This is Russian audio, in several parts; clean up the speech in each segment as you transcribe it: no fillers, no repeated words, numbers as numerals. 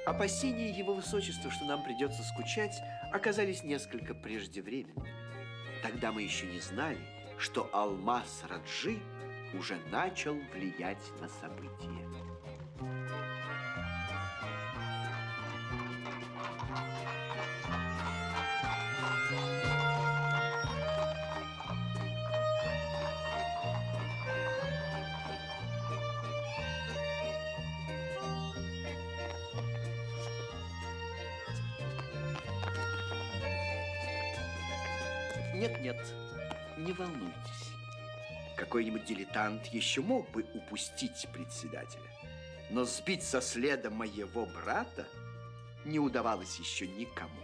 Опасения его высочества, что нам придется скучать, оказались несколько преждевременными. Тогда мы еще не знали, что алмаз Раджи уже начал влиять на события. Нет, не волнуйтесь. Какой-нибудь дилетант еще мог бы упустить председателя. Но сбить со следа моего брата не удавалось еще никому.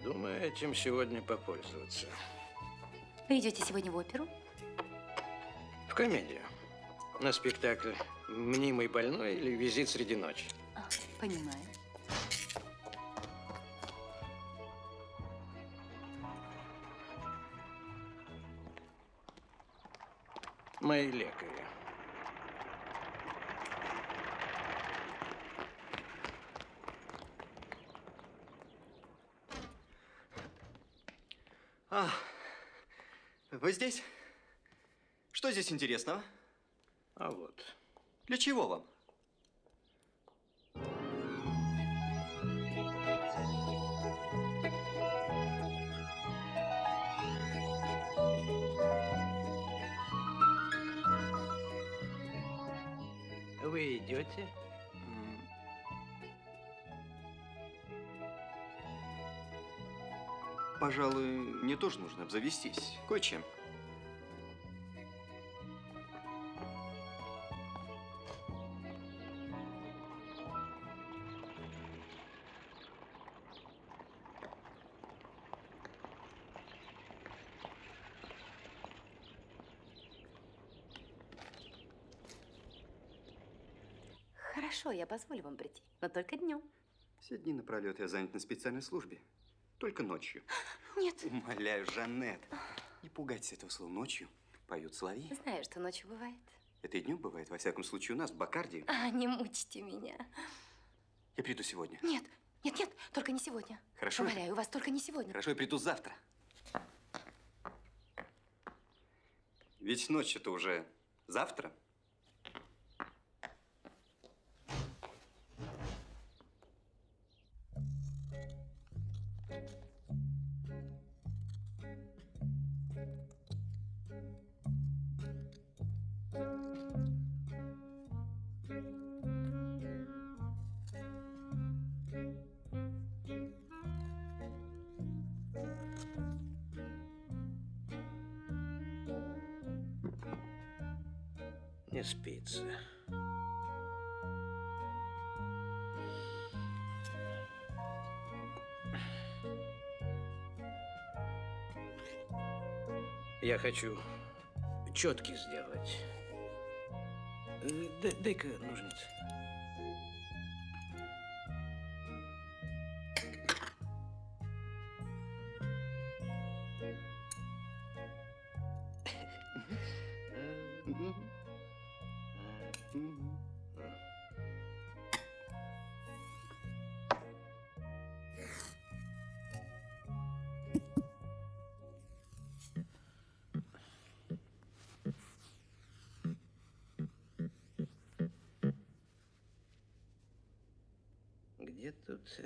Думаю, этим сегодня попользоваться. Вы идете сегодня в оперу? В комедию. На спектакль «Мнимый больной» или «Визит среди ночи». Понимаю. Мои лекари. Вы здесь? Что здесь интересного? А вот. Для чего вам? Вы идете? Пожалуй, мне тоже нужно обзавестись кое-чем. Хорошо, я позволю вам прийти, но только днем. Все дни напролет я занят на специальной службе. Только ночью. Нет. Умоляю, Жанет, не пугайтесь этого слова. Ночью поют соловьи. Знаю, что ночью бывает. Это и днем бывает, во всяком случае, у нас, в Бакарди. Не мучьте меня. Я приду сегодня. Нет, только не сегодня. Хорошо. Умоляю вас, только не сегодня. Хорошо, я приду завтра. Ведь ночь это уже завтра. Не спится. Я хочу четки сделать. Дай-ка ножницы. Где тут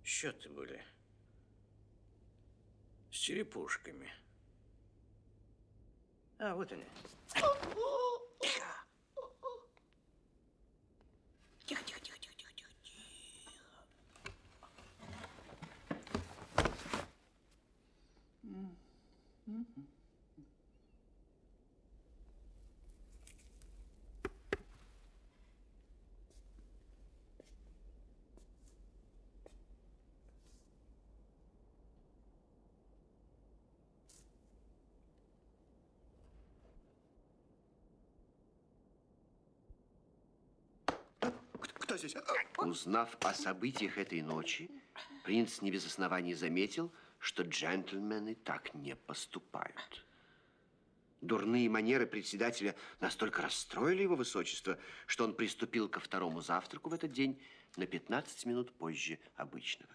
счеты были? С черепушками. А, вот они. Тихо, тихо, тихо, тихо, тихо, тихо, тихо. здесь? Узнав о событиях этой ночи, принц не без оснований заметил, что джентльмены так не поступают. Дурные манеры председателя настолько расстроили его высочество, что он приступил ко второму завтраку в этот день на 15 минут позже обычного.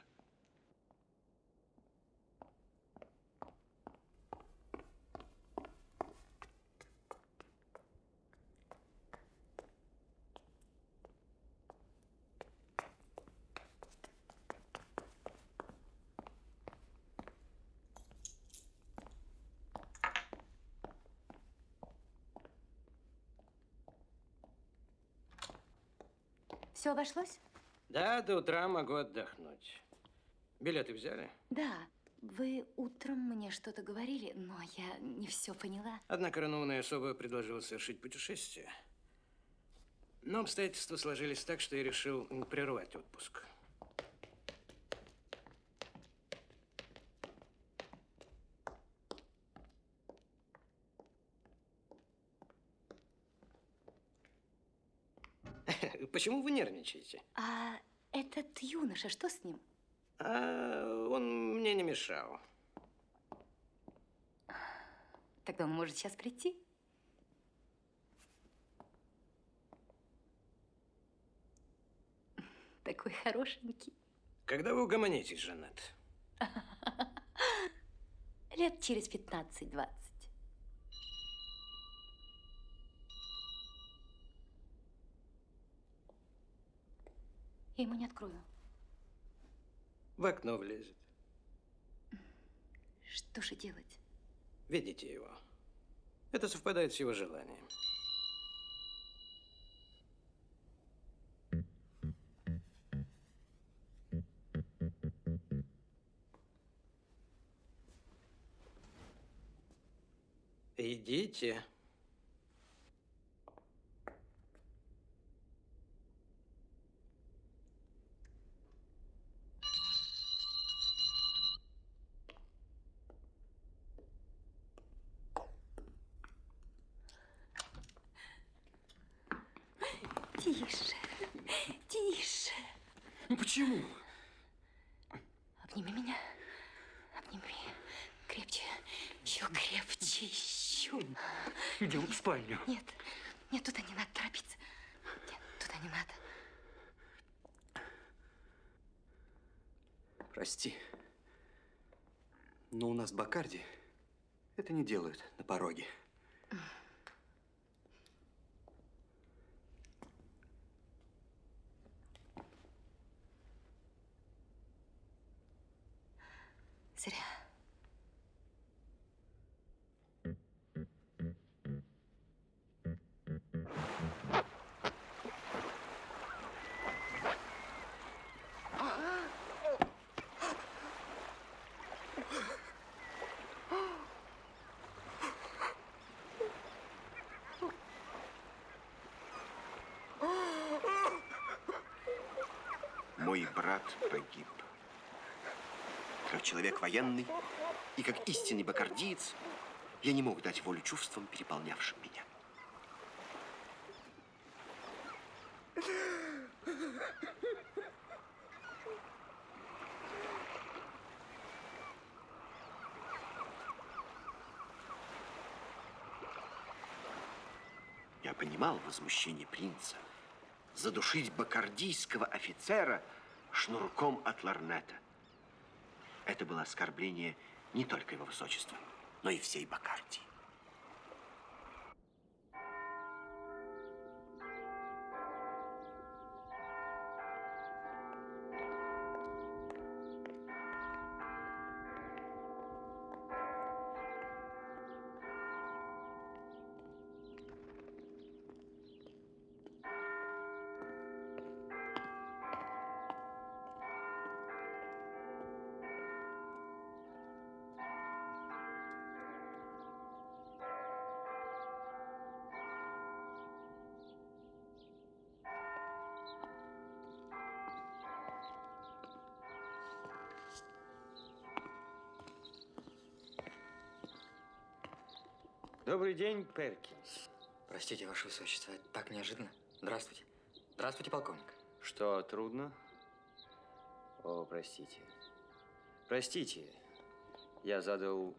Все обошлось? Да, до утра могу отдохнуть. Билеты взяли? Да. Вы утром мне что-то говорили, но я не все поняла. Одна коронованная особа предложила совершить путешествие. Но обстоятельства сложились так, что я решил прервать отпуск. Почему вы нервничаете? А этот юноша, что с ним? Он мне не мешал. Тогда он может сейчас прийти. Такой хорошенький. Когда вы угомонитесь, Жанет? Лет через 15-20. Я ему не открою. В окно влезет. Что же делать? Видите его. Это совпадает с его желанием. Идите. Тише, тише. Ну почему? Обними меня. Обними. Крепче. Еще крепче. Еще. Идем в спальню. Нет. Нет, туда не надо торопиться. Нет, туда не надо. Прости. Но у нас в Бакарди это не делают на пороге. Зря. Мой брат погиб. Как человек военный и как истинный бакардиец, я не мог дать волю чувствам, переполнявшим меня. Я понимал возмущение принца. Задушить бакардийского офицера шнурком от лорнета. Это было оскорбление не только его высочества, но и всей Бакардии. Добрый день, Перкинс. Простите, Ваше Высочество, это так неожиданно. Здравствуйте. Здравствуйте, полковник. Что, трудно? О, простите. Простите, я задал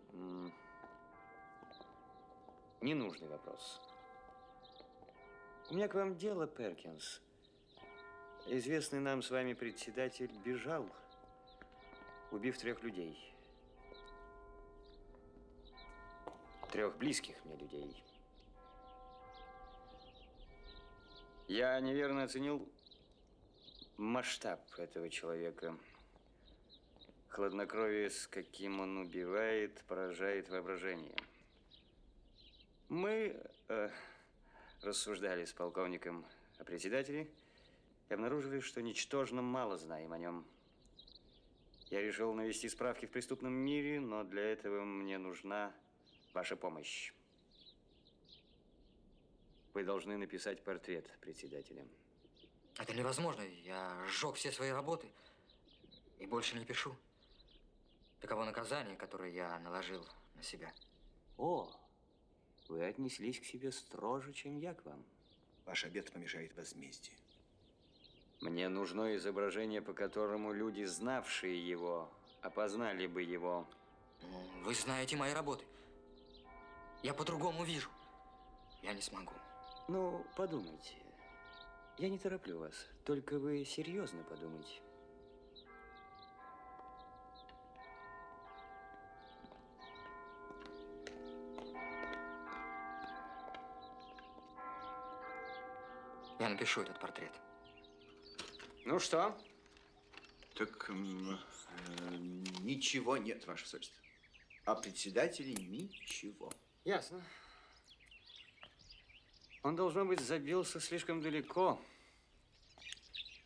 ненужный вопрос. У меня к вам дело, Перкинс. Известный нам с вами председатель бежал, убив 3 людей. 3 близких мне людей. Я неверно оценил масштаб этого человека. Хладнокровие, с каким он убивает, поражает воображение. Мы рассуждали с полковником о председателе и обнаружили, что ничтожно мало знаем о нем. Я решил навести справки в преступном мире, но для этого мне нужна ваша помощь. Вы должны написать портрет председателя. Это невозможно. Я сжег все свои работы и больше не пишу. Таково наказание, которое я наложил на себя. О, вы отнеслись к себе строже, чем я к вам. Ваш обет помешает возмездию. Мне нужно изображение, по которому люди, знавшие его, опознали бы его. Ну, вы знаете мои работы. Я по-другому вижу. Я не смогу. Ну, подумайте. Я не тороплю вас, только вы серьезно подумайте. Я напишу этот портрет. Ну что? Так ничего нет, ваше сельство. О председателе ничего. Ясно. Он, должно быть, забился слишком далеко.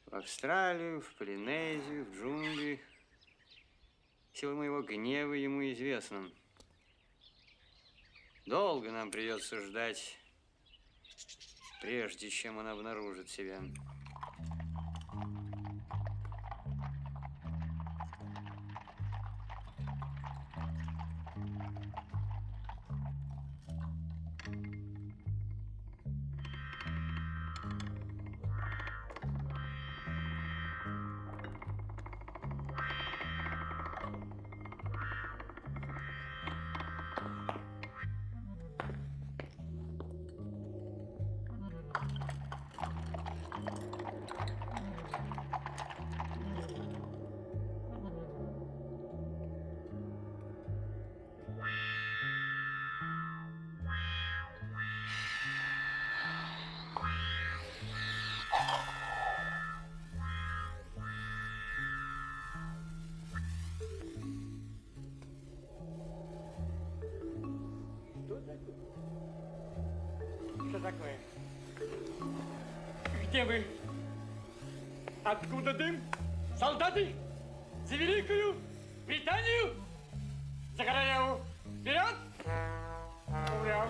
В Австралию, в Полинезию, в джунгли. Сила моего гнева ему известна. Долго нам придется ждать, прежде чем он обнаружит себя. Что такое? Где вы? Откуда дым? Солдаты? За Великую Британию? За королеву? Вперед! Ура!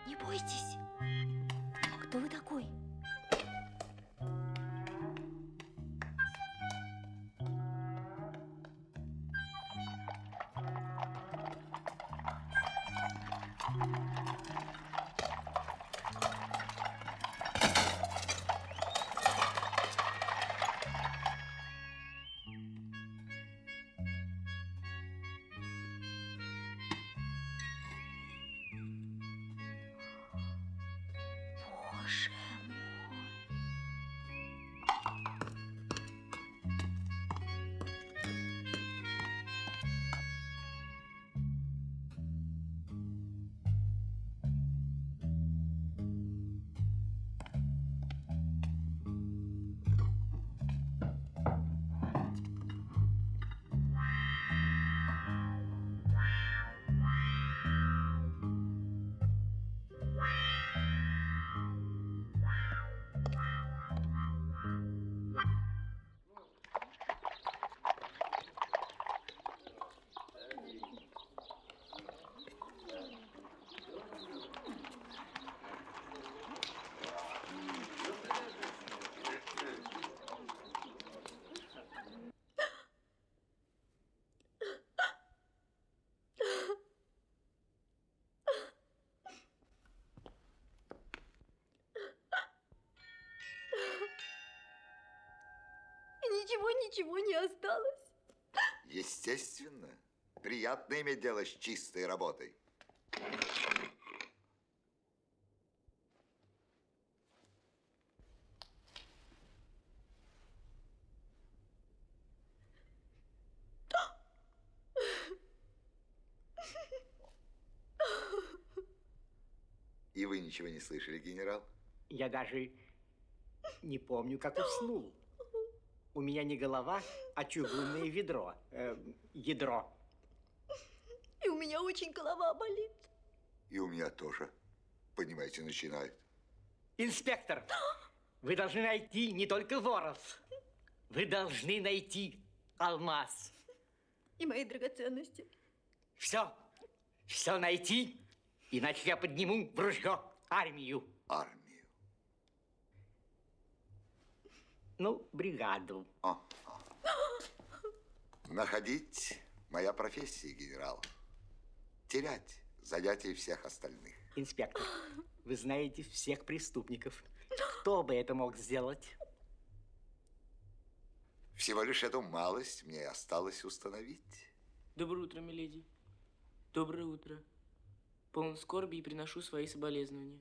Не бойтесь. Кто вы такой? Боже мой. Ничего не осталось. Естественно. Приятно иметь дело с чистой работой. И вы ничего не слышали, генерал? Я даже не помню, как уснул. У меня не голова, а чугунное ведро. Ядро. И у меня очень голова болит. И у меня тоже. Понимаете, начинает. Инспектор, вы должны найти не только воров. Вы должны найти алмаз. И мои драгоценности. Все найти, иначе я подниму в ружье армию. Армию. Ну, бригаду. Находить моя профессия, генерал. Терять занятия всех остальных. Инспектор, вы знаете всех преступников. Кто бы это мог сделать? Всего лишь эту малость мне осталось установить. Доброе утро, миледи. Доброе утро. Полон скорби и приношу свои соболезнования.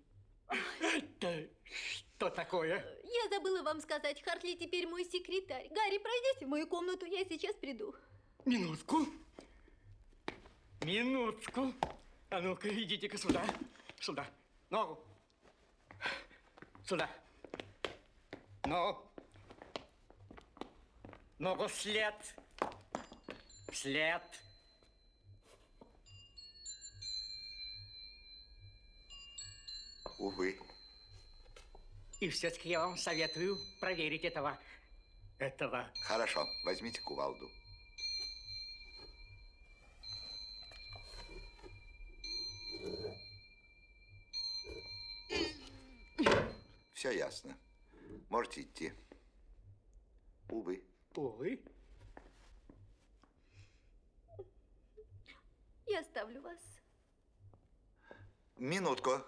Это что такое? Я забыла вам сказать, Хартли теперь мой секретарь. Гарри, пройдите в мою комнату, я сейчас приду. Минутку. Минутку. А ну-ка, идите-ка сюда. Сюда. Ногу. Сюда. Ну. Ногу вслед. Вслед. Увы. И все-таки я вам советую проверить этого. Хорошо, возьмите кувалду. Все ясно. Можете идти. Увы. Увы. Я оставлю вас. Минутку.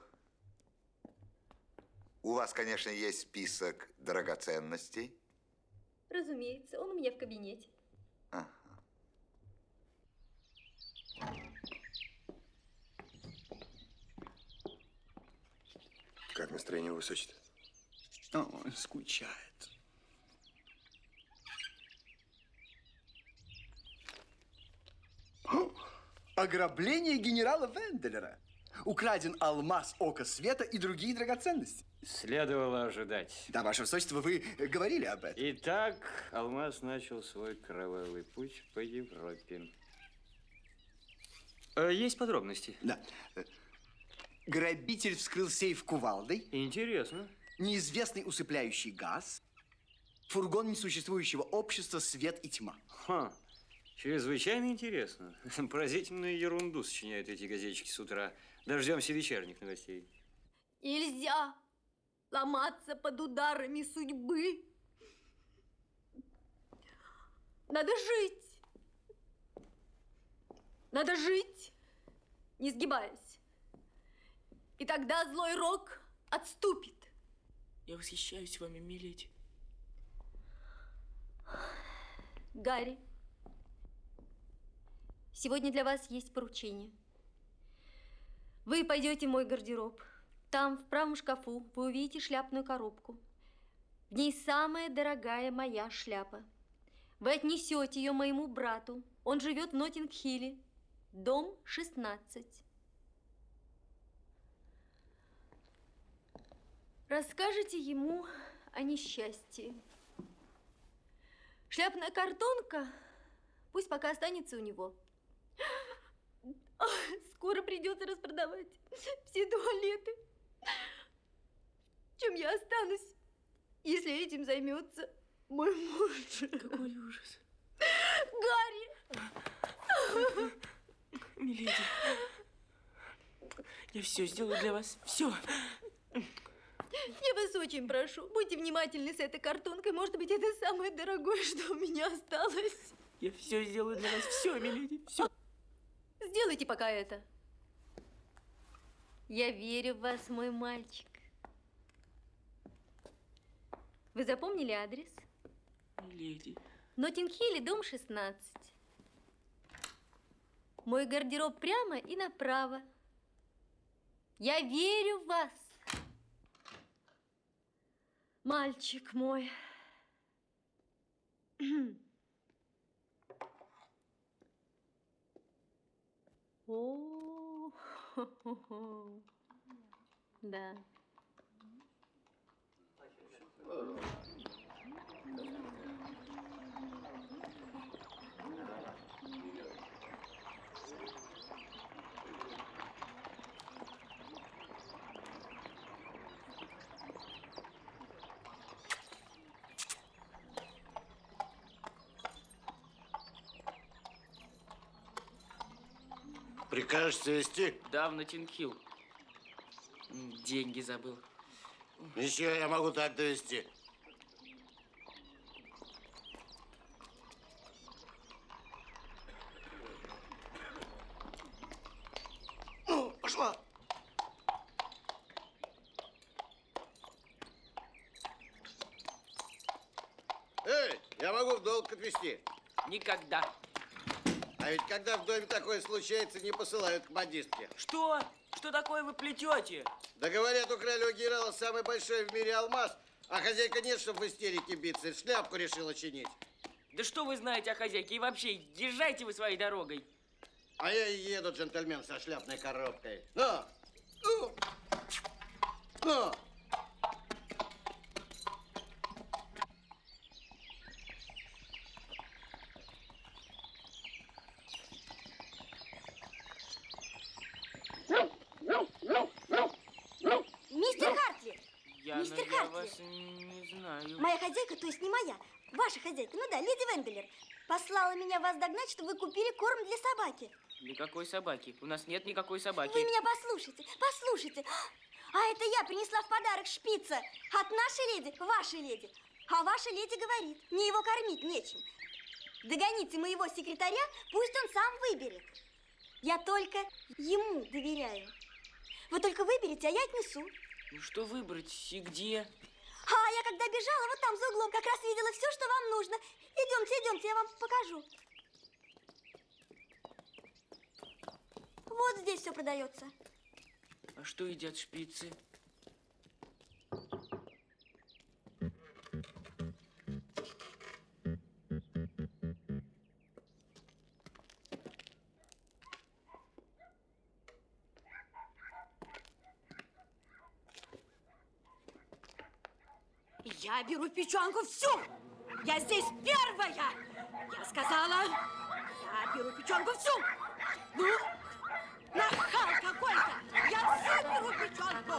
У вас, конечно, есть список драгоценностей. Разумеется, он у меня в кабинете. Ага. Как настроение у высочества? О, скучает. Ограбление генерала Венделера. Украден алмаз Ока Света и другие драгоценности. Следовало ожидать. Да, ваше высочество, вы говорили об этом. Итак, алмаз начал свой кровавый путь по Европе. Есть подробности? Да. Грабитель вскрыл сейф кувалдой. Интересно. Неизвестный усыпляющий газ. Фургон несуществующего общества «Свет и тьма». Ха, чрезвычайно интересно. Поразительную ерунду сочиняют эти газетчики с утра. Дождемся вечерних новостей. Нельзя ломаться под ударами судьбы. Надо жить. Надо жить, не сгибаясь. И тогда злой рок отступит. Я восхищаюсь вами, миледи. Гарри, сегодня для вас есть поручение. Вы пойдете в мой гардероб. Там, в правом шкафу, вы увидите шляпную коробку. В ней самая дорогая моя шляпа. Вы отнесете ее моему брату. Он живет в Ноттинг-Хилле, дом 16. Расскажите ему о несчастье. Шляпная картонка пусть пока останется у него. Скоро придется распродавать все туалеты. Чем я останусь, если этим займется мой муж? Какой ужас. Гарри! Миледи, я все сделаю для вас. Все. Я вас очень прошу, будьте внимательны с этой картонкой. Может быть, это самое дорогое, что у меня осталось. Я все сделаю для вас. Все, миледи, все. Сделайте пока это. Я верю в вас, мой мальчик. Вы запомнили адрес? Миледи. Ноттинг-Хилле, дом 16. Мой гардероб прямо и направо. Я верю в вас. Мальчик мой. О, да. Прикажете везти? Да, в Ноттинг-Хилл. Деньги забыл. Ничего, я могу так довести. Ну, пошла. Эй, я могу в долг отвезти. Никогда. А ведь когда в доме такое случается, не посылают к модистке. Что? Что такое вы плетете? Да говорят, украли у генерала самый большой в мире алмаз, а хозяйка нет, чтобы в истерике биться, шляпку решила чинить. Да что вы знаете о хозяйке? И вообще, езжайте вы своей дорогой. А я и еду, джентльмен, со шляпной коробкой. Ну! Ну! Ну! Мистер Хартли! Мистер Хартли! Я вас не знаю. Моя хозяйка, то есть не моя, ваша хозяйка, ну да, леди Венделер, послала меня вас догнать, чтобы вы купили корм для собаки. Для какой собаки? У нас нет никакой собаки. Вы меня послушайте, послушайте. А это я принесла в подарок шпица от нашей леди, вашей леди. А ваша леди говорит, мне его кормить нечем. Догоните моего секретаря, пусть он сам выберет. Я только ему доверяю. Вы только выберите, а я отнесу. Ну что выбрать и где? А я когда бежала, вот там за углом как раз видела все, что вам нужно. Идемте, идемте, я вам покажу. Вот здесь все продается. А что едят шпицы? Я беру печенку всю. Я здесь первая. Я сказала, я беру печенку всю. Ну, нахал какой-то. Я всю беру печенку.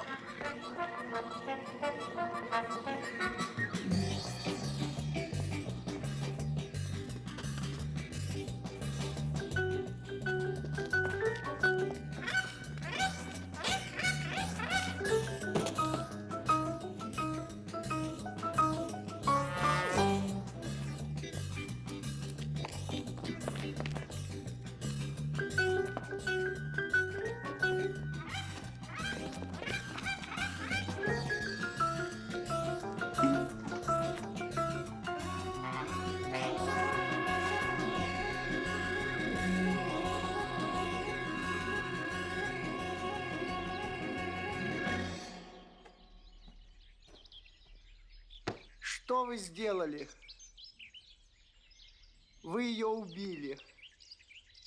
Что вы сделали? Вы ее убили.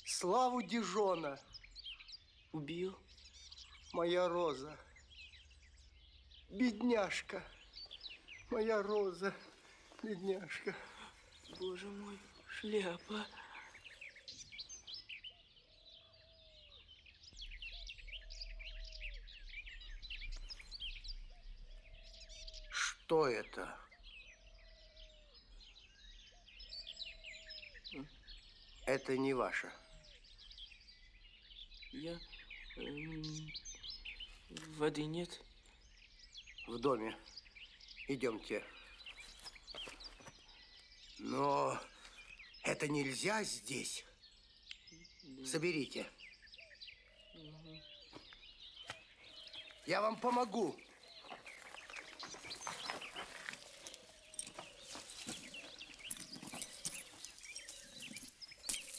Славу Дижона. Убил? Моя Роза. Бедняжка. Моя Роза. Бедняжка. Боже мой, шляпа. Что это? Это не ваше. Я... воды нет. В доме. Идемте. Но это нельзя здесь. Соберите. Я вам помогу.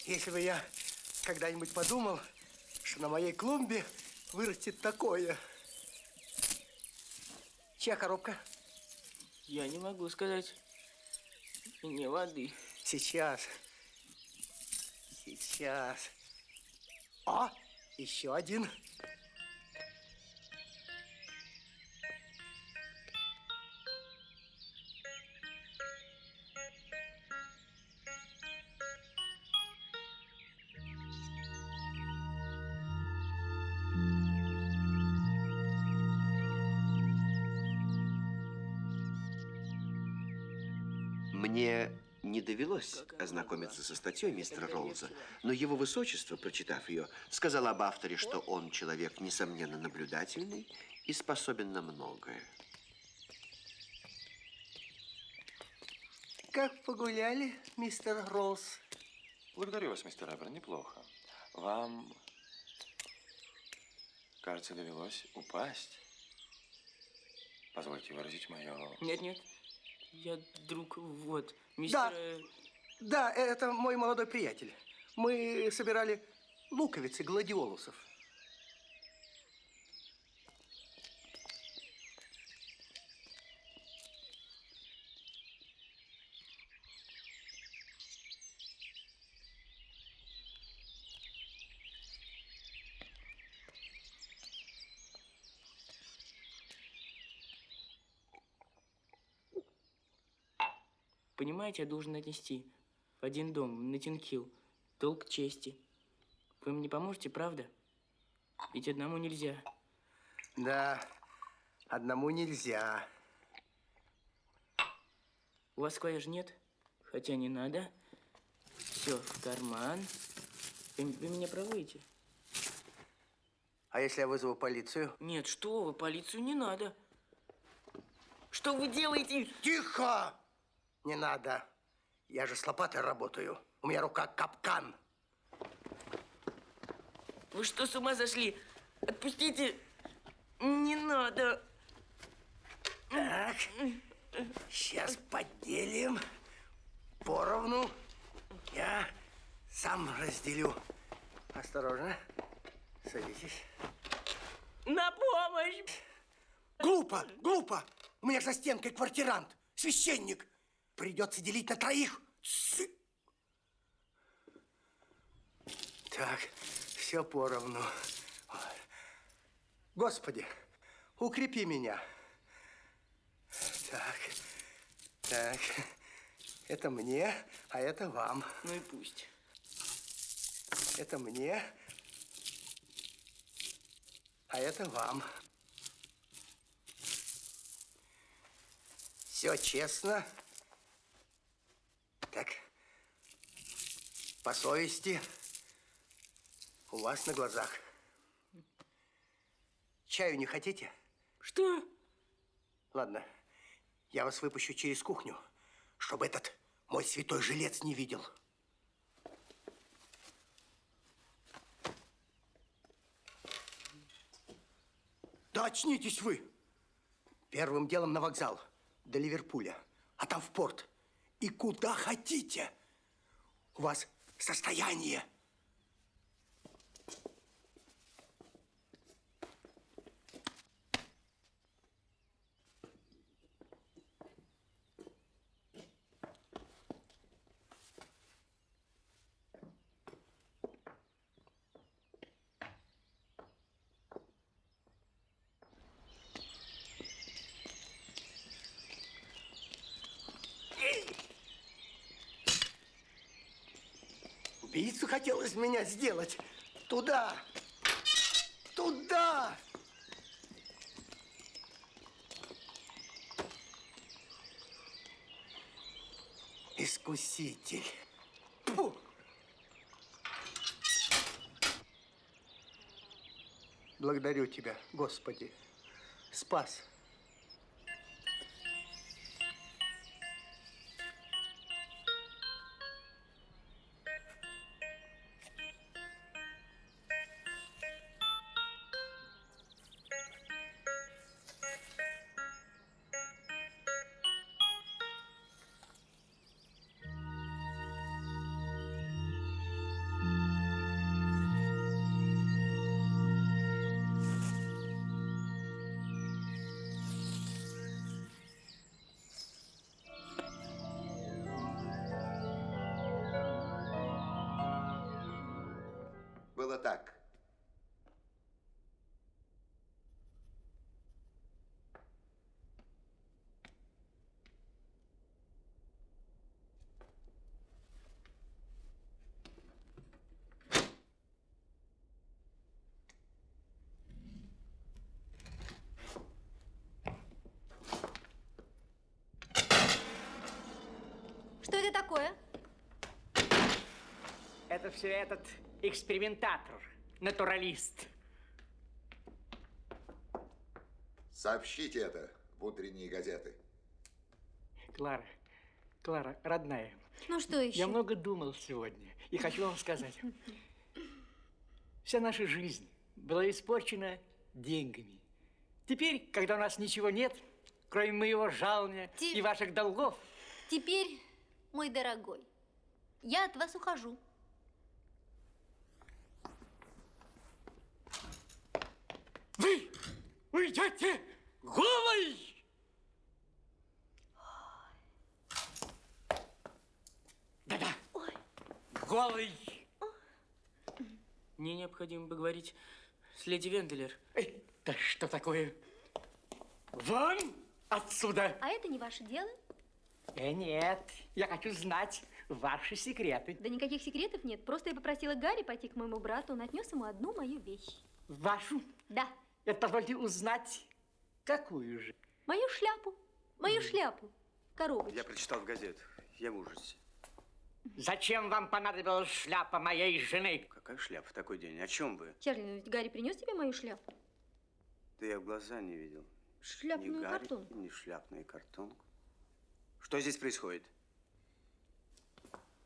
Если бы я когда-нибудь подумал, что на моей клумбе вырастет такое. Чья коробка? Я не могу сказать. Мне воды. Сейчас. Сейчас. О, еще один. Мне не довелось ознакомиться со статьей мистера Роллза, но его высочество, прочитав ее, сказал об авторе, что он человек, несомненно, наблюдательный и способен на многое. Как погуляли, мистер Роллз? Благодарю вас, мистер Эбер, неплохо. Вам, кажется, довелось упасть. Позвольте выразить мое... Нет. Я друг, вот, мистер... Да, это мой молодой приятель. Мы собирали луковицы гладиолусов. Понимаете, я должен отнести в один дом, в Ноттинг-Хилл, долг чести. Вы мне поможете, правда? Ведь одному нельзя. Да, одному нельзя. У вас скважин нет? Хотя не надо. Все в карман. Вы меня проводите? А если я вызову полицию? Нет, что вы, полицию не надо. Что вы делаете? Тихо! Не надо. Я же с лопатой работаю. У меня рука капкан. Вы что, с ума сошли? Отпустите. Не надо. Так, сейчас поделим поровну. Я сам разделю. Осторожно. Садитесь. На помощь! Глупо, глупо. У меня за стенкой квартирант, священник. Придется делить на троих. Так, все поровну. Господи, укрепи меня. Так. Это мне, а это вам. Ну и пусть. Это мне, а это вам. Все честно. Так, по совести, у вас на глазах. Чаю не хотите? Что? Ладно, я вас выпущу через кухню, чтобы этот мой святой жилец не видел. Да очнитесь вы! Первым делом на вокзал, до Ливерпуля, а там в порт. И куда хотите. У вас состояние. убийцу хотел из меня сделать. Туда! Туда! Искуситель. Фу! Благодарю тебя, Господи. Спас. Было так. Что это такое? Это все этот экспериментатор, натуралист. Сообщите это в утренние газеты. Клара, родная. Ну что еще? Я много думал сегодня и хочу вам сказать. Вся наша жизнь была испорчена деньгами. Теперь, когда у нас ничего нет, кроме моего жалования и ваших долгов... Теперь, мой дорогой, я от вас ухожу. Вы уйдете голой! Да-да, голый! Мне необходимо поговорить с леди Венделер. Да что такое? Вон отсюда! А это не ваше дело? Нет, я хочу знать ваши секреты. Да никаких секретов нет. Просто я попросила Гарри пойти к моему брату. Он отнес ему одну мою вещь. Вашу? Да. Это позвольте узнать, какую же? Мою шляпу. Мою шляпу. Коробочку. Я прочитал в газетах. Я в ужасе. Зачем вам понадобилась шляпа моей жены? Какая шляпа в такой день? О чем вы? Чарли, ну ведь Гарри принес тебе мою шляпу? Да я в глаза не видел. Шляпную ни Гарри, картонку. ни шляпную картонку. Что здесь происходит?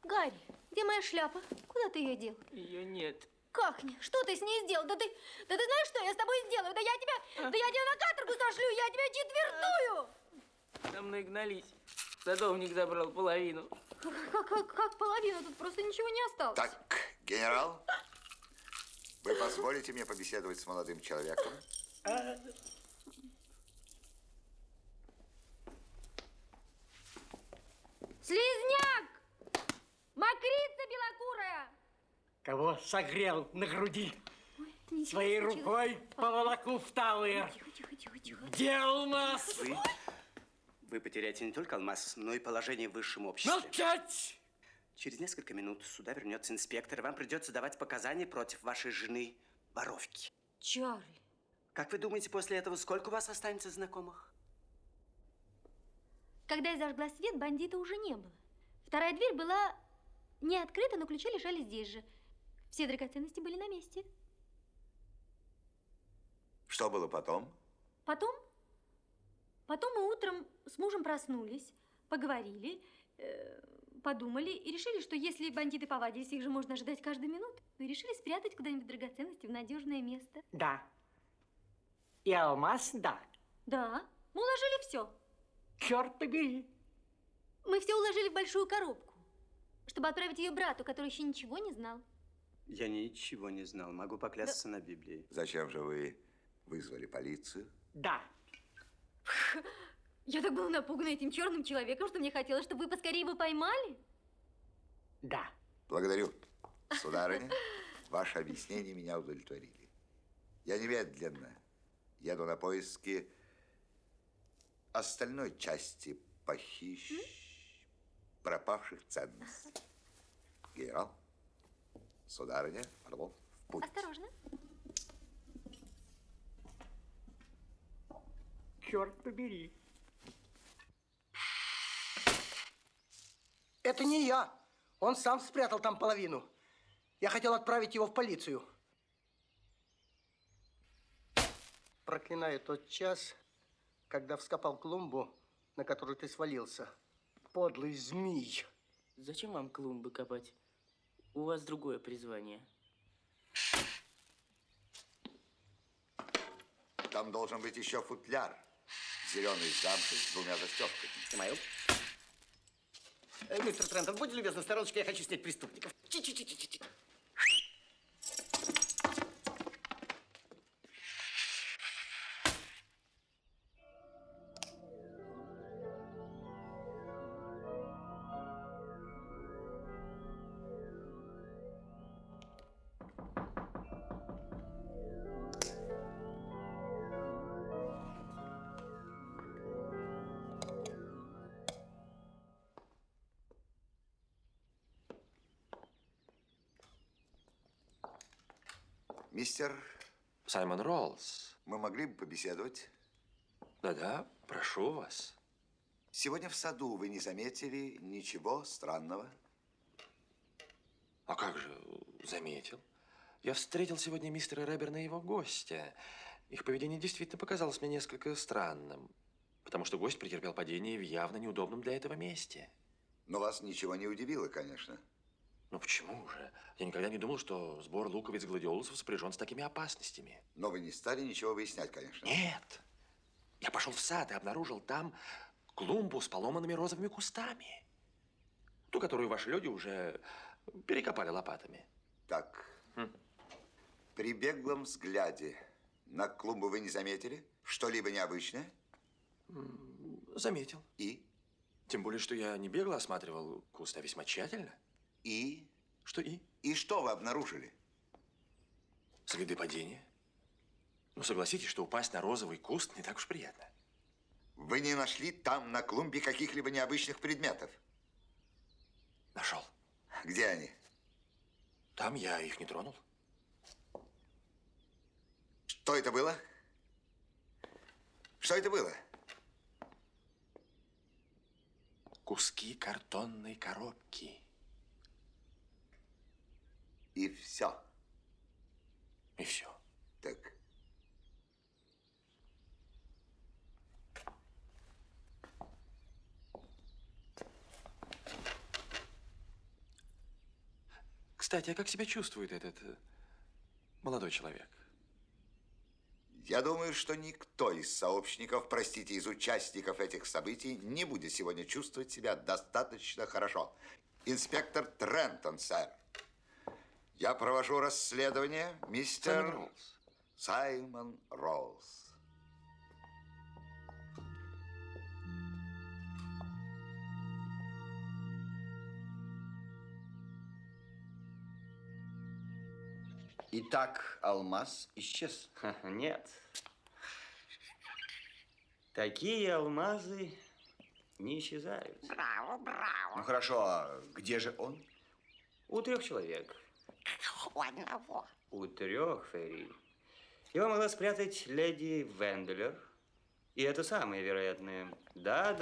Гарри, где моя шляпа? Куда ты ее дел? Ее нет. Как не? Что ты с ней сделал? Да ты знаешь, что я с тобой сделаю? Да я тебя на каторгу сошлю, я тебя четвертую! За мной гнались. Садовник забрал половину. Как половину? Тут просто ничего не осталось. Так, генерал, вы позволите мне побеседовать с молодым человеком? Слизняк! Мокрица белокурая! Кого согрел на груди? Ничего Своей случилось. рукой поволоку в Тауэр. Тихо. Где алмаз? Вы потеряете не только алмаз, но и положение в высшем обществе. Молчать! Через несколько минут сюда вернется инспектор, и вам придется давать показания против вашей жены воровки. Чарли. Как вы думаете, после этого сколько у вас останется знакомых? Когда я зажгла свет, бандита уже не было. Вторая дверь была не открыта, но ключи лежали здесь же. Все драгоценности были на месте. Что было потом? Потом мы утром с мужем проснулись, поговорили, подумали и решили, что если бандиты повадились, их же можно ожидать каждую минуту, и решили спрятать куда-нибудь драгоценности в надежное место. Да. И алмаз, да. Да, мы уложили все. Черт побери. Мы все уложили в большую коробку, чтобы отправить ее брату, который еще ничего не знал. Я ничего не знал, могу поклясться на Библии. Зачем же вы вызвали полицию? Да. Я так была напугана этим черным человеком, что мне хотелось, чтобы вы поскорее его поймали. Да. Благодарю, сударыня. Ваши объяснения меня удовлетворили. Я немедленно еду на поиски остальной части пропавших ценностей. Генерал, Сударыня, пардон, в путь. Осторожно. Черт побери. Это не я. Он сам спрятал там половину. Я хотел отправить его в полицию. Проклинаю тот час, когда вскопал клумбу, на которую ты свалился. Подлый змей. Зачем вам клумбы копать? У вас другое призвание. Там должен быть еще футляр. Зеленый замши с двумя застежками. Снимаю. Мистер Трентон, будьте любезны, стороночку, я хочу снять преступников. Чи-чи-чи-чи-чи. Мистер, Саймон Роллс. мы могли бы побеседовать? Да-да, прошу вас. Сегодня в саду вы не заметили ничего странного? А как же, заметил. Я встретил сегодня мистера Реберна и его гостя. Их поведение действительно показалось мне несколько странным, потому что гость претерпел падение в явно неудобном для этого месте. Но вас ничего не удивило, конечно. Ну почему же? Я никогда не думал, что сбор луковиц-гладиолусов сопряжен с такими опасностями. Но вы не стали ничего выяснять, конечно. Нет. Я пошел в сад и обнаружил там клумбу с поломанными розовыми кустами. Ту, которую ваши люди уже перекопали лопатами. Так. При беглом взгляде на клумбу вы не заметили? Что-либо необычное? Заметил. И? Тем более, что я не бегло осматривал куст, а весьма тщательно. И? Что и? И что вы обнаружили? Следы падения. Ну, согласитесь, что упасть на розовый куст не так уж приятно. Вы не нашли там на клумбе каких-либо необычных предметов? Нашел. Где они? Там я их не тронул. Что это было? Что это было? Куски картонной коробки. И все. И все. Так. Кстати, а как себя чувствует этот молодой человек? Я думаю, что никто из сообщников, простите, из участников этих событий не будет сегодня чувствовать себя достаточно хорошо. Инспектор Трентон, сэр. Я провожу расследование, мистер... Саймон Роллс. Саймон Роллс. Итак, алмаз исчез. Нет. Такие алмазы не исчезают. Браво, браво. Ну хорошо, а где же он? У 3 человек. У одного. У 3, Ферри. Его могла спрятать леди Венделер. И это самое вероятное. Да.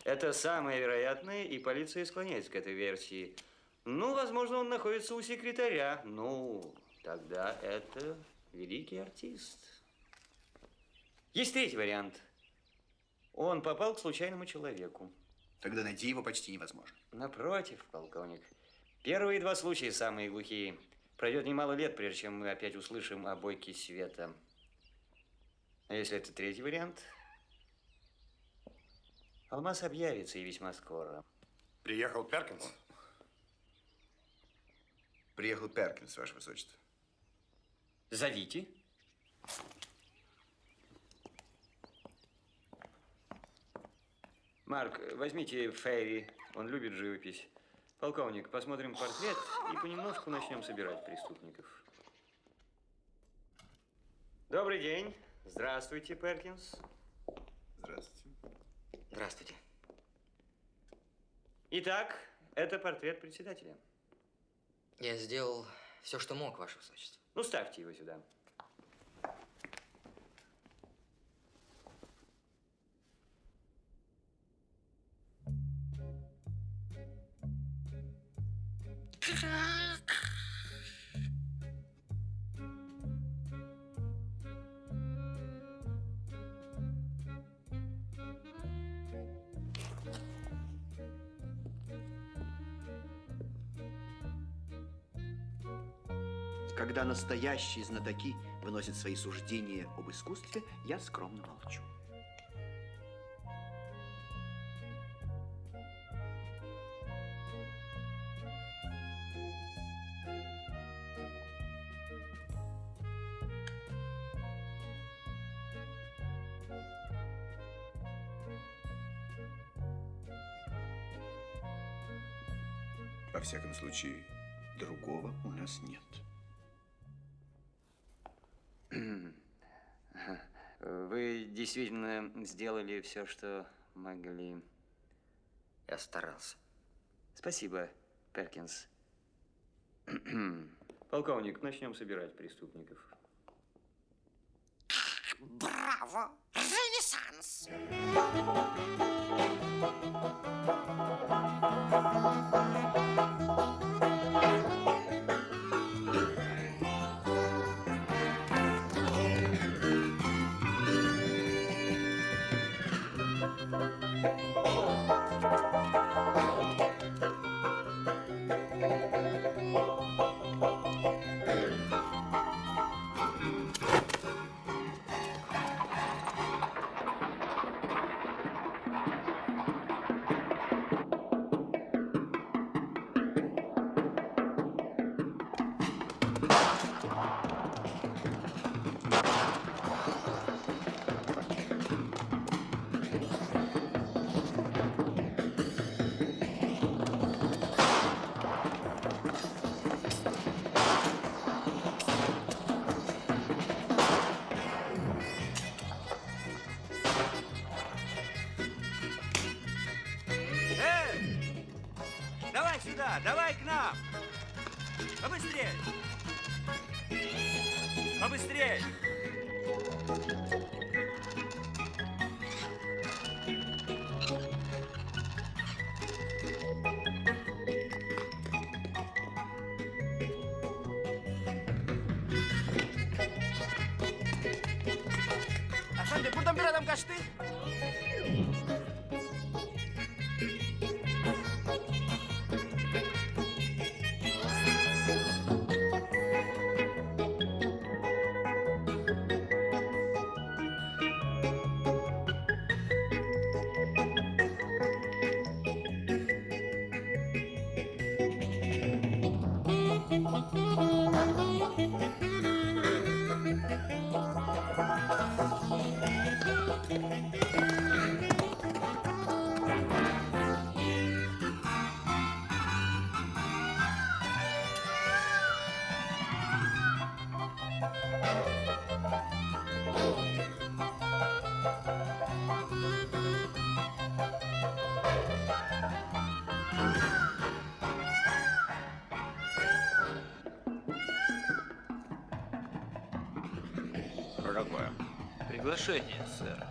Это самое вероятное, и полиция склоняется к этой версии. Ну, возможно, он находится у секретаря. Ну, тогда это великий артист. Есть 3-й вариант. Он попал к случайному человеку. Тогда найти его почти невозможно. Напротив, полковник. Первые 2 случая самые глухие. Пройдет немало лет, прежде чем мы опять услышим о бойке света. А если это 3-й вариант? Алмаз объявится и весьма скоро. Приехал Перкинс? Приехал Перкинс, Ваше Высочество. Зовите. Марк, возьмите Ферри. Он любит живопись. Полковник, посмотрим портрет и понемножку начнем собирать преступников. Добрый день. Здравствуйте, Перкинс. Здравствуйте. Я сделал все, что мог, Ваше Высочество. Ну, ставьте его сюда. Когда настоящие знатоки выносят свои суждения об искусстве, я скромно молчу. Во всяком случае, другого у нас нет. Вы действительно сделали все, что могли. Я старался. Спасибо, Перкинс. Полковник, начнем собирать преступников. Браво! Ренессанс! Давай сюда, давай к нам! Побыстрее! Побыстрее! Efendim, buradan bir adam kaçtı. Какое? Приглашение, сэр.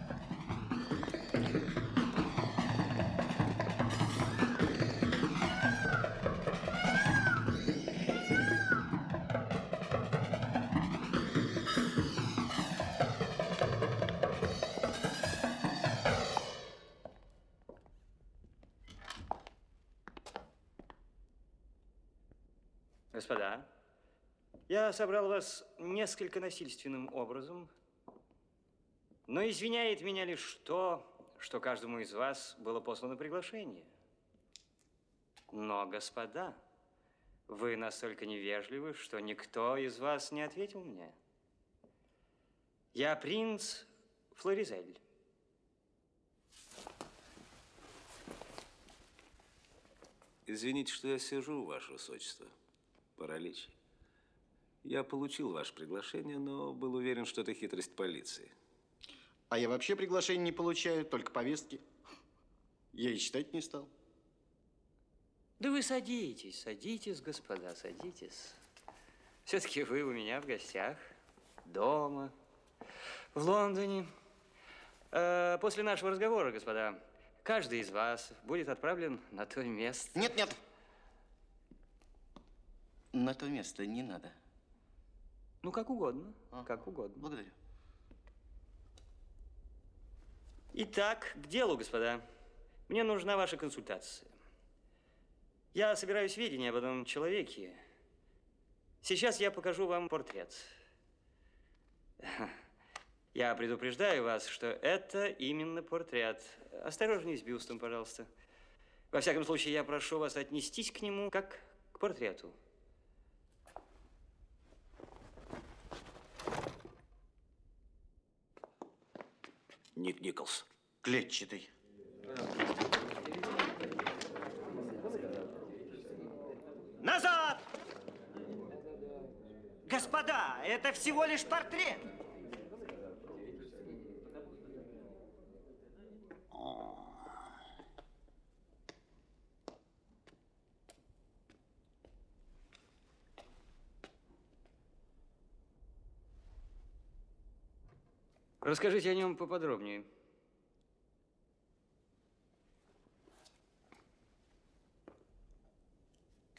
Господа, я собрал вас несколько насильственным образом, но извиняет меня лишь то, что каждому из вас было послано приглашение. Но, господа, вы настолько невежливы, что никто из вас не ответил мне. Я принц Флоризель. Извините, что я сижу, Ваше Высочество. Паралич. Я получил ваше приглашение, но был уверен, что это хитрость полиции. А я вообще приглашение не получаю, только повестки. Я и читать не стал. Да вы садитесь, садитесь, господа, садитесь. Все-таки вы у меня в гостях, дома, в Лондоне. После нашего разговора, господа, каждый из вас будет отправлен на то место. Нет, нет. На то место не надо. Ну, как угодно, как угодно. Благодарю. Итак, к делу, господа. Мне нужна ваша консультация. Я собираю сведения об этом человеке. Сейчас я покажу вам портрет. Я предупреждаю вас, что это именно портрет. Осторожней с бюстом, пожалуйста. Во всяком случае, я прошу вас отнестись к нему как к портрету. Ник Николс. Клетчатый. Назад! Господа, это всего лишь портрет. Расскажите о нем поподробнее.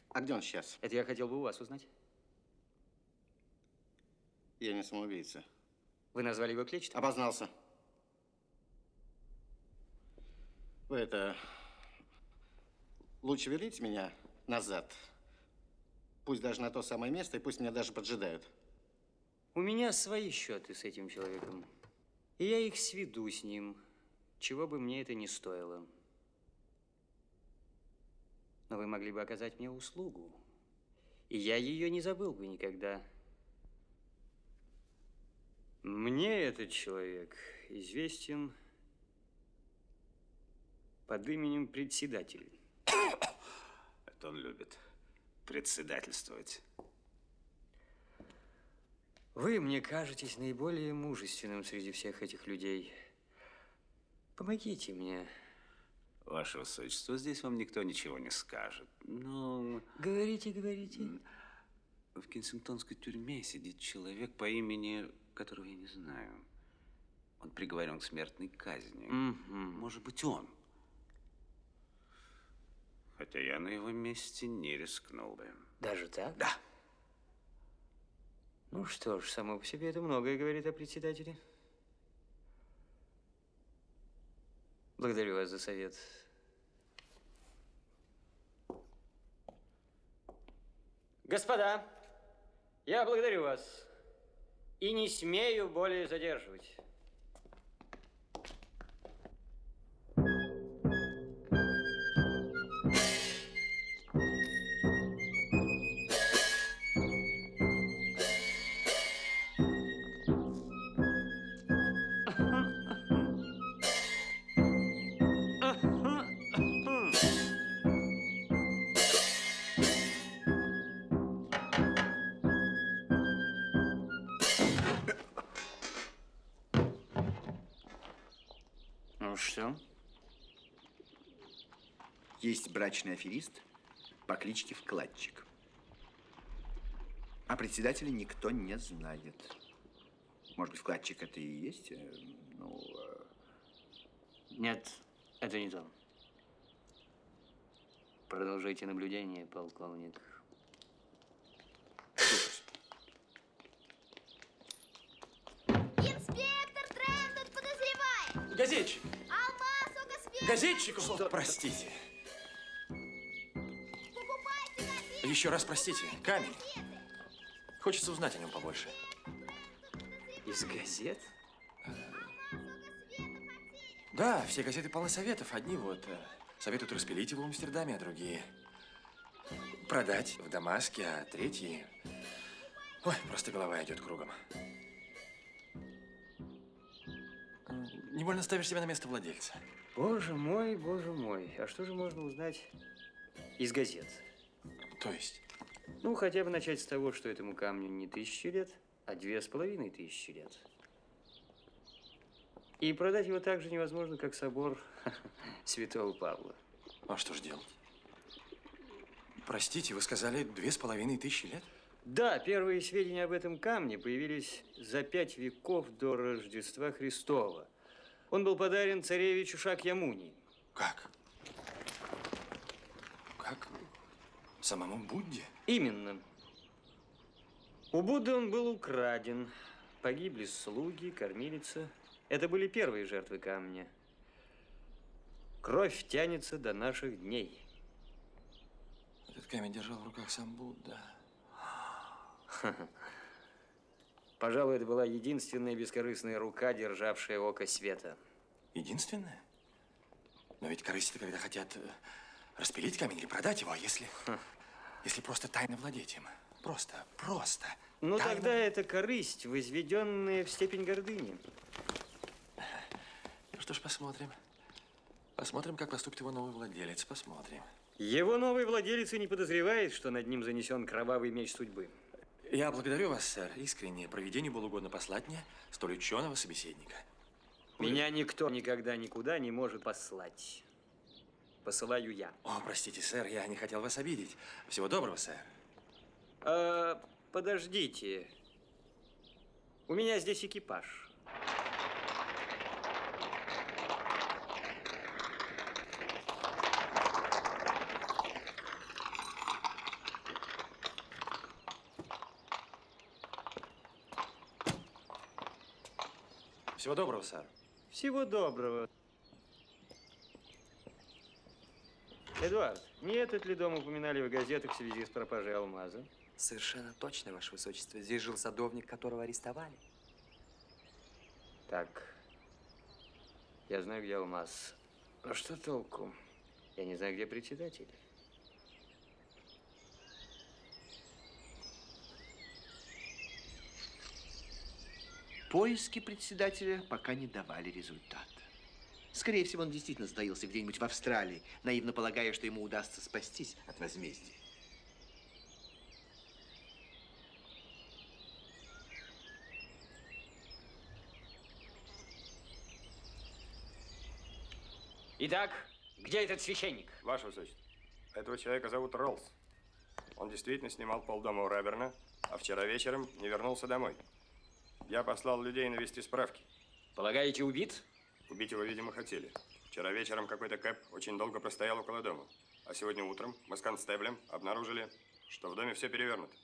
А где он сейчас? Это я хотел бы у вас узнать. Я не самоубийца. Вы назвали его клетчатым? Обознался. Вы это... Лучше верните меня назад. Пусть даже на то самое место, и пусть меня даже поджидают. У меня свои счеты с этим человеком. И я их сведу с ним, чего бы мне это ни стоило. Но вы могли бы оказать мне услугу, и я ее не забыл бы никогда. Мне этот человек известен под именем председатель. Это он любит председательствовать. Вы мне кажетесь наиболее мужественным среди всех этих людей. Помогите мне. Ваше Высочество, здесь вам никто ничего не скажет. Но... Говорите, говорите. В Кенсингтонской тюрьме сидит человек по имени, которого я не знаю. Он приговорен к смертной казни. Может быть, он. Хотя я на его месте не рискнул бы. Даже так? Да. Ну что ж, само по себе это многое говорит о председателе. Благодарю вас за совет. Господа, я благодарю вас и не смею более задерживать. Ну что? Есть брачный аферист по кличке Вкладчик. А председателя никто не знает. Может быть, Вкладчик это и есть? Нет, это не то. Продолжайте наблюдение, полковник. Инспектор Трентон подозревает! Газетчик! Алмаз Огасфельд! Газетчику! Простите. Еще раз простите. Камень. Хочется узнать о нем побольше. Из газет? Да, все газеты полны советов. Одни вот советуют распилить его в Амстердаме, а другие продать в Дамаске, а третьи... Ой, просто голова идет кругом. Невольно ставишь себя на место владельца. Боже мой, боже мой. А что же можно узнать из газет? То есть? Ну, хотя бы начать с того, что этому камню не 1000 лет, а 2500 лет. И продать его так же невозможно, как собор Святого Павла. А что же делать? Простите, вы сказали 2500 лет? Да, первые сведения об этом камне появились за 5 веков до Рождества Христова. Он был подарен царевичу Шакьямуни. Как? Как? Самому Будде? Именно. У Будды он был украден. Погибли слуги, кормилица. Это были первые жертвы камня. Кровь тянется до наших дней. Этот камень держал в руках сам Будда. Пожалуй, это была единственная бескорыстная рука, державшая око света. Единственная? Но ведь корысти-то, когда хотят распилить камень или продать его, если просто тайно владеть им. Просто. Ну, тайно. тогда это корысть, возведенная в степень гордыни. Ну что ж, посмотрим. Посмотрим, как поступит его новый владелец. Посмотрим. Его новый владелец и не подозревает, что над ним занесен кровавый меч судьбы. Я благодарю вас, сэр. Искренне. Провидению было угодно послать мне столь ученого собеседника. Меня никто никогда никуда не может послать. Посылаю я. О, простите, сэр, я не хотел вас обидеть. Всего доброго, сэр. Подождите. У меня здесь экипаж. Всего доброго, сэр. Всего доброго. Эдуард, не этот ли дом упоминали в газетах в связи с пропажей алмаза? Совершенно точно, Ваше Высочество. Здесь жил садовник, которого арестовали. Так, я знаю, где алмаз. Но что толку? Я не знаю, где председатель. Поиски председателя пока не давали результата. Скорее всего, он действительно затаился где-нибудь в Австралии, наивно полагая, что ему удастся спастись от возмездия. Итак, где этот священник? Ваше Высочество, этого человека зовут Роллс. Он действительно снимал полдома у Раберна, а вчера вечером не вернулся домой. Я послал людей навести справки. Полагаете, убит? Убить его, видимо, хотели. Вчера вечером какой-то кэп очень долго простоял около дома. А сегодня утром мы с констеблем обнаружили, что в доме все перевернуто.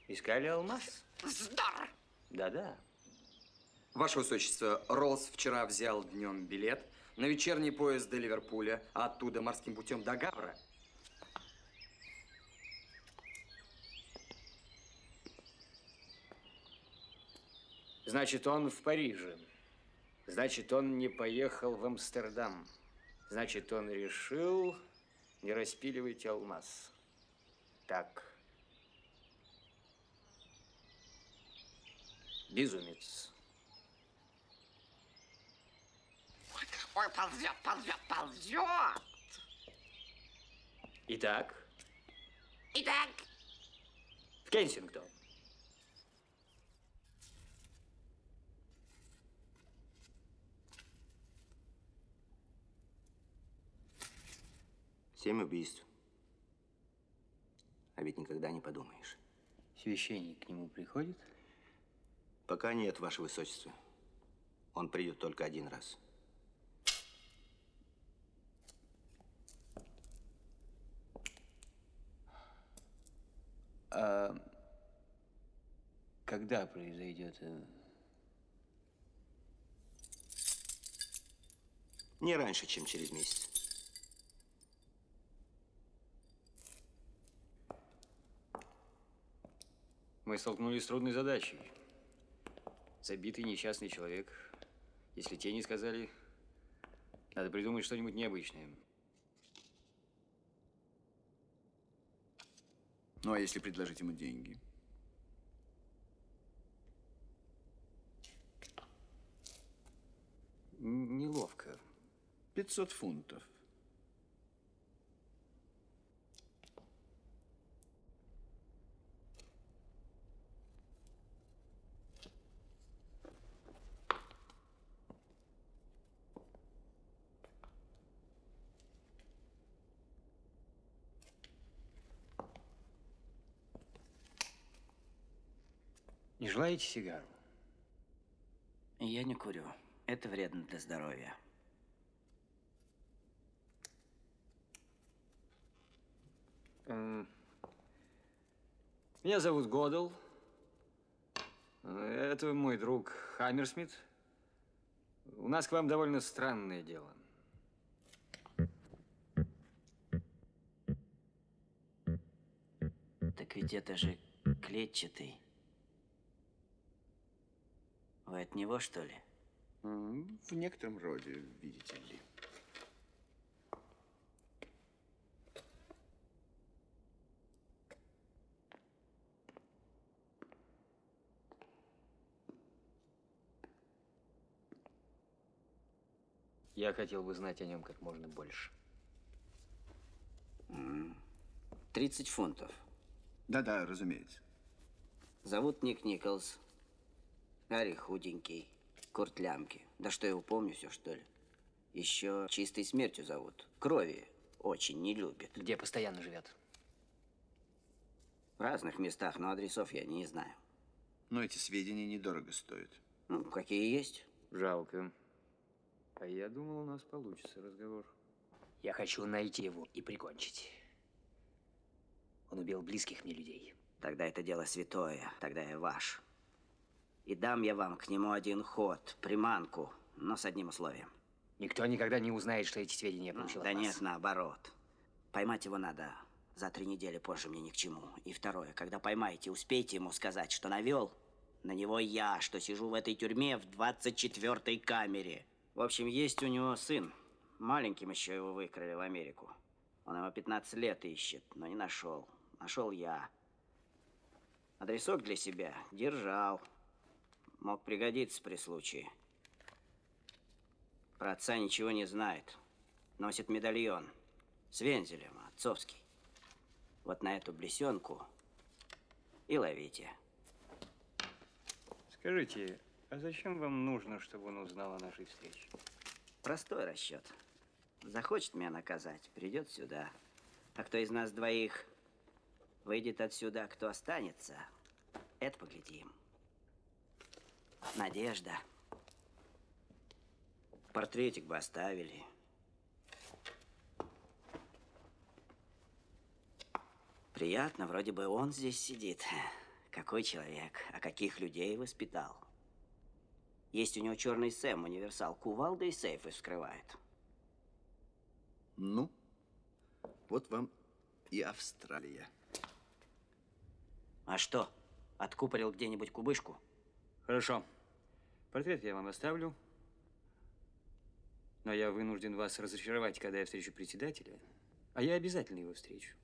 Искали алмаз? Здорово! Да-да. Ваше Высочество, Роллс вчера взял днем билет на вечерний поезд до Ливерпуля, а оттуда морским путем до Гавра. Значит, он в Париже. Значит, он не поехал в Амстердам. Значит, он решил не распиливать алмаз. Так. Безумец. Ой, ползет! Итак, Итак, в Кенсингтон. Семь убийств. А ведь никогда не подумаешь. Священник к нему приходит? Пока нет, Ваше Высочество. Он придет только один раз. А когда произойдет? Не раньше, чем через месяц. Мы столкнулись с трудной задачей. Забитый несчастный человек. Если те не сказали, надо придумать что-нибудь необычное. Ну, а если предложить ему деньги? Неловко. 500 фунтов. Не желаете сигару? Я не курю. Это вредно для здоровья. Меня зовут Годал. Это мой друг Хаммерсмит. У нас к вам довольно странное дело. Так ведь это же клетчатый. Вы от него, что ли? В некотором роде, видите ли. Я хотел бы знать о нем как можно больше. 30 фунтов. Да-да, разумеется. Зовут Ник Николс. Гарри худенький, Курт Лямки. Да что, я упомню все, что ли? Еще чистой смертью зовут. Крови очень не любит. Где постоянно живет? В разных местах, но адресов я не знаю. Но эти сведения недорого стоят. Ну, какие есть. Жалко. А я думал, у нас получится разговор. Я хочу найти его и прикончить. Он убил близких мне людей. Тогда это дело святое, тогда я ваш. И дам я вам к нему один ход, приманку, но с одним условием. Никто никогда не узнает, что эти сведения я получил от Да вас. нет, наоборот. Поймать его надо за 3 недели, позже мне ни к чему. И второе, когда поймаете, успейте ему сказать, что навел на него я, что сижу в этой тюрьме в 24-й камере. В общем, есть у него сын. Маленьким еще его выкрали в Америку. Он его 15 лет ищет, но не нашел. Нашел я. Адресок для себя держал. Мог пригодиться при случае. Про отца ничего не знает. Носит медальон с вензелем, отцовский. Вот на эту блесенку и ловите. Скажите, а зачем вам нужно, чтобы он узнал о нашей встрече? Простой расчет. Захочет меня наказать, придет сюда. А кто из нас двоих выйдет отсюда, кто останется, это поглядим. Надежда. Портретик бы оставили. Приятно, вроде бы он здесь сидит. Какой человек, а каких людей воспитал. Есть у него черный Сэм, универсал, кувалда и сейфы вскрывает. Ну, вот вам и Австралия. А что, откупорил где-нибудь кубышку? Хорошо. Портрет я вам оставлю. Но я вынужден вас разочаровать, когда я встречу председателя. А я обязательно его встречу.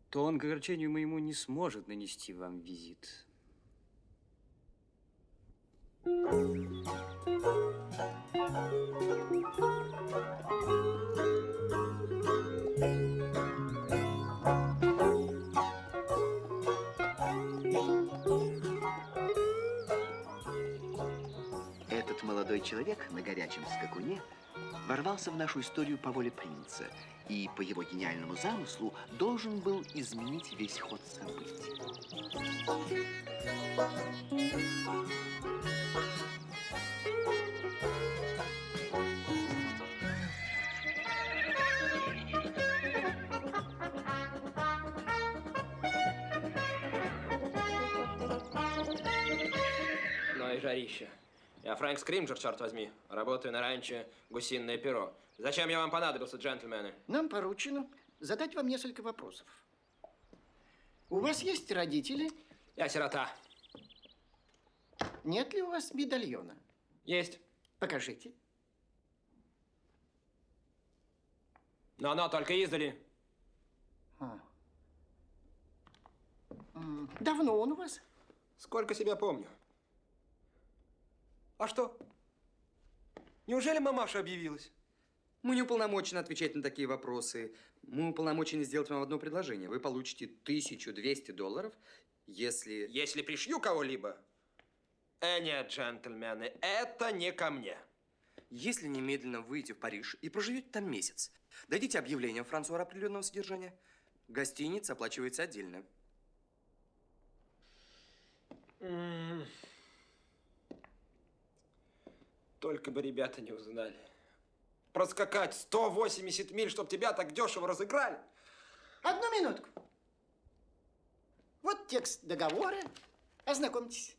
То он, к огорчению моему, не сможет нанести вам визит. Этот молодой человек на горячем скакуне ворвался в нашу историю по воле принца и по его гениальному замыслу должен был изменить весь ход событий. Ну и жарище. Я Фрэнк Скримджер, черт возьми. Работаю на ранчо «Гусиное перо». Зачем я вам понадобился, джентльмены? Нам поручено задать вам несколько вопросов. У вас есть родители? Я сирота. Нет ли у вас медальона? Есть. Покажите. Но только издали. Давно он у вас? Сколько себя помню. А что? Неужели мамаша объявилась? Мы не уполномочены отвечать на такие вопросы. Мы уполномочены сделать вам одно предложение. Вы получите $1200, если... Если пришью кого-либо? Нет, джентльмены, это не ко мне. Если немедленно выйдете в Париж и проживете там месяц, дадите объявление Франсуа определенного содержания, гостиница оплачивается отдельно. Только бы ребята не узнали. Проскакать 180 миль, чтобы тебя так дешево разыграли. Одну минутку. Вот текст договора. Ознакомьтесь.